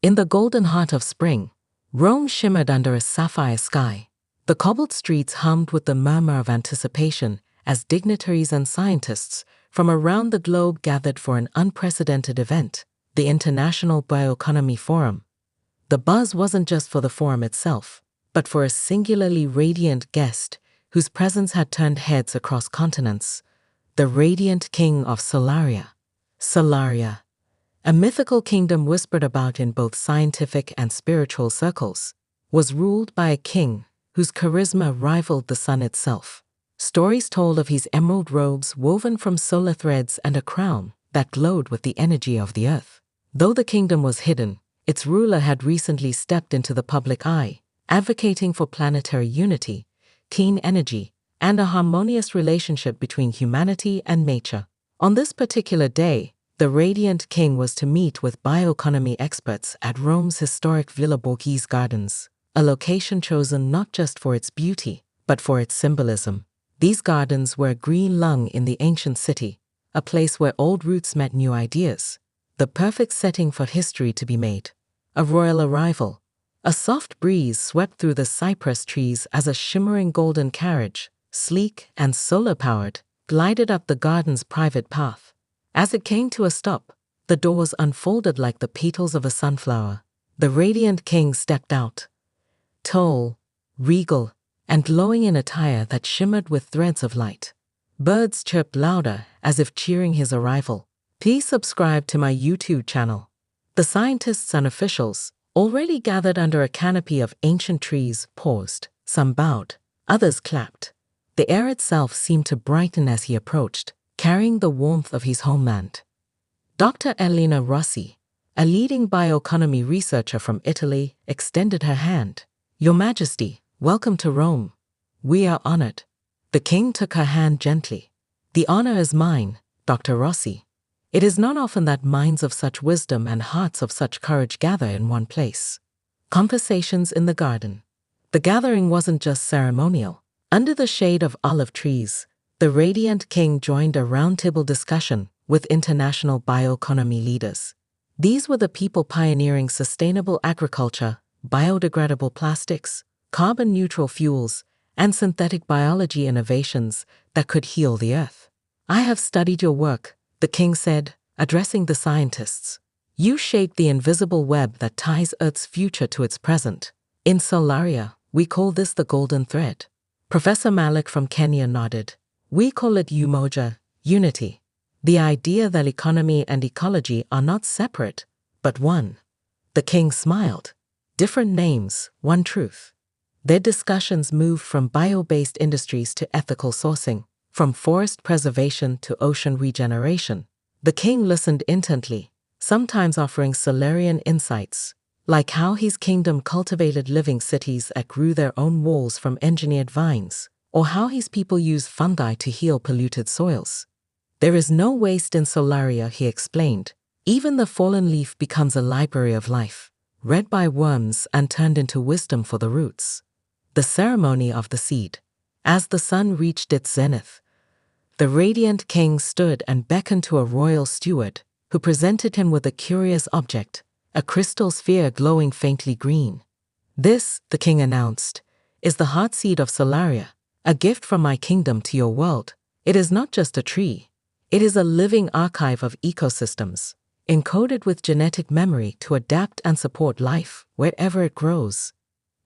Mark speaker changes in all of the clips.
Speaker 1: In the golden heart of spring, Rome shimmered under a sapphire sky. The cobbled streets hummed with the murmur of anticipation as dignitaries and scientists from around the globe gathered for an unprecedented event, the International Bioeconomy Forum. The buzz wasn't just for the forum itself, but for a singularly radiant guest whose presence had turned heads across continents, the radiant king of Solaria. Solaria, a mythical kingdom whispered about in both scientific and spiritual circles, was ruled by a king whose charisma rivaled the sun itself. Stories told of his emerald robes woven from solar threads and a crown that glowed with the energy of the earth. Though the kingdom was hidden, its ruler had recently stepped into the public eye, advocating for planetary unity, clean energy, and a harmonious relationship between humanity and nature. On this particular day, the radiant king was to meet with bioeconomy experts at Rome's historic Villa Borghese Gardens, a location chosen not just for its beauty, but for its symbolism. These gardens were a green lung in the ancient city, a place where old roots met new ideas, the perfect setting for history to be made. A royal arrival. A soft breeze swept through the cypress trees as a shimmering golden carriage, sleek and solar-powered, glided up the garden's private path. As it came to a stop, the doors unfolded like the petals of a sunflower. The radiant king stepped out, tall, regal, and glowing in attire that shimmered with threads of light. Birds chirped louder as if cheering his arrival. Please subscribe to my YouTube channel. The scientists and officials, already gathered under a canopy of ancient trees, paused. Some bowed, others clapped. The air itself seemed to brighten as he approached, carrying the warmth of his homeland. Dr. Elena Rossi, a leading bioeconomy researcher from Italy, extended her hand. Your Majesty, welcome to Rome. We are honored. The king took her hand gently. The honor is mine, Dr. Rossi. It is not often that minds of such wisdom and hearts of such courage gather in one place. Conversations in the garden. The gathering wasn't just ceremonial. Under the shade of olive trees, the radiant king joined a roundtable discussion with international bioeconomy leaders. These were the people pioneering sustainable agriculture, biodegradable plastics, carbon-neutral fuels, and synthetic biology innovations that could heal the earth. I have studied your work, the king said, addressing the scientists. You shape the invisible web that ties Earth's future to its present. In Solaria, we call this the golden thread. Professor Malik from Kenya nodded. We call it umoja, unity. The idea that economy and ecology are not separate, but one. The king smiled. Different names, one truth. Their discussions moved from bio-based industries to ethical sourcing, from forest preservation to ocean regeneration. The king listened intently, sometimes offering Solarian insights, like how his kingdom cultivated living cities that grew their own walls from engineered vines, or how his people use fungi to heal polluted soils. There is no waste in Solaria, he explained. Even the fallen leaf becomes a library of life, read by worms and turned into wisdom for the roots. The ceremony of the seed. As the sun reached its zenith, the radiant king stood and beckoned to a royal steward, who presented him with a curious object, a crystal sphere glowing faintly green. This, the king announced, is the heart seed of Solaria, a gift from my kingdom to your world. It is not just a tree. It is a living archive of ecosystems, encoded with genetic memory to adapt and support life wherever it grows.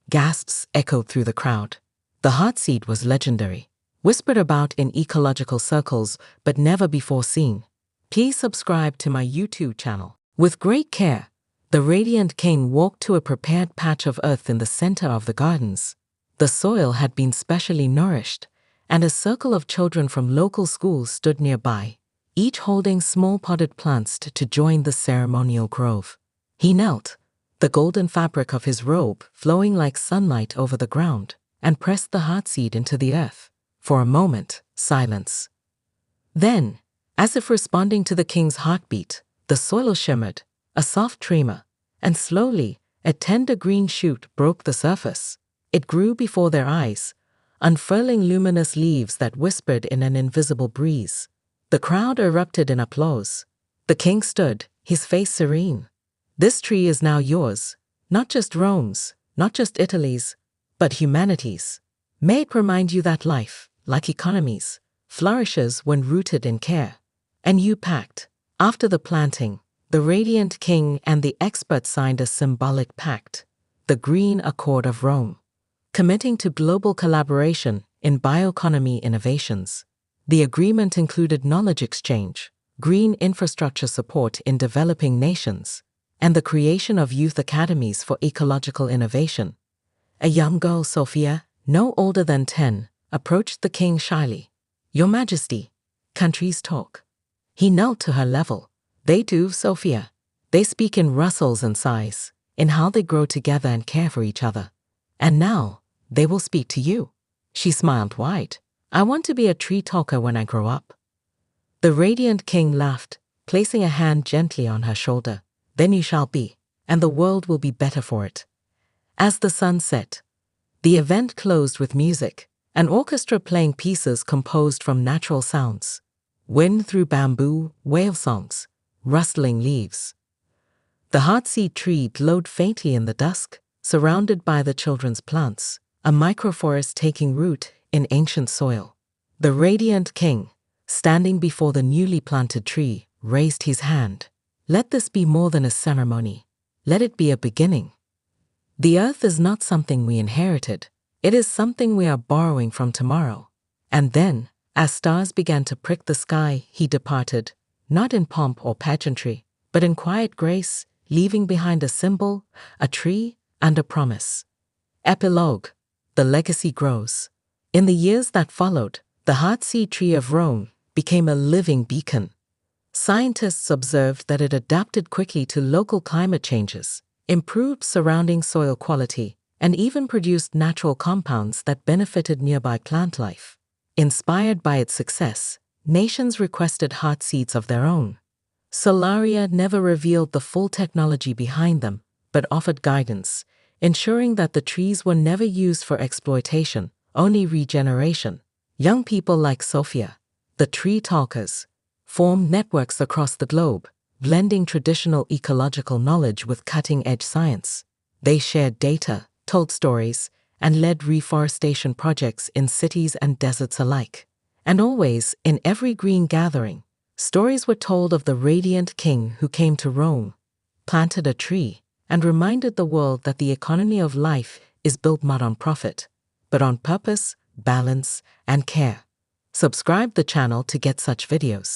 Speaker 1: Gasps echoed through the crowd. The heart seed was legendary, whispered about in ecological circles but never before seen. Please subscribe to my YouTube channel. With great care, the radiant king walked to a prepared patch of earth in the center of the gardens. The soil had been specially nourished, and a circle of children from local schools stood nearby, each holding small potted plants to join the ceremonial grove. He knelt, the golden fabric of his robe flowing like sunlight over the ground, and pressed the heart seed into the earth. For a moment, silence. Then, as if responding to the king's heartbeat, the soil shimmered, a soft tremor, and slowly, a tender green shoot broke the surface. It grew before their eyes, unfurling luminous leaves that whispered in an invisible breeze. The crowd erupted in applause. The king stood, his face serene. This tree is now yours, not just Rome's, not just Italy's, but humanity's. May it remind you that life, like economies, flourishes when rooted in care. And you pact. After the planting, the radiant king and the expert signed a symbolic pact, the Green Accord of Rome, committing to global collaboration in bioeconomy innovations. The agreement included knowledge exchange, green infrastructure support in developing nations, and the creation of youth academies for ecological innovation. A young girl, Sophia, no older than 10, approached the king shyly. "Your Majesty, countries talk." He knelt to her level. "They do, Sophia. They speak in rustles and sighs, in how they grow together and care for each other. And now, they will speak to you." She smiled wide. "I want to be a tree talker when I grow up." The radiant king laughed, placing a hand gently on her shoulder. "Then you shall be, and the world will be better for it." As the sun set, the event closed with music, an orchestra playing pieces composed from natural sounds. Wind through bamboo, whale songs, rustling leaves. The heartseed tree glowed faintly in the dusk, surrounded by the children's plants, a microforest taking root in ancient soil. The radiant king, standing before the newly planted tree, raised his hand. "Let this be more than a ceremony. Let it be a beginning. The earth is not something we inherited. It is something we are borrowing from tomorrow." And then, as stars began to prick the sky, he departed, not in pomp or pageantry, but in quiet grace, leaving behind a symbol, a tree, and a promise. Epilogue. The legacy grows. In the years that followed, the heartseed tree of Rome became a living beacon. Scientists observed that it adapted quickly to local climate changes, improved surrounding soil quality, and even produced natural compounds that benefited nearby plant life. Inspired by its success, nations requested heartseeds of their own. Solaria never revealed the full technology behind them, but offered guidance, ensuring that the trees were never used for exploitation, only regeneration. Young people like Sophia, the tree talkers, formed networks across the globe, blending traditional ecological knowledge with cutting-edge science. They shared data, told stories, and led reforestation projects in cities and deserts alike. And always, in every green gathering, stories were told of the radiant king who came to Rome, planted a tree, and reminded the world that the economy of life is built not on profit, but on purpose, balance, and care. Subscribe the channel to get such videos.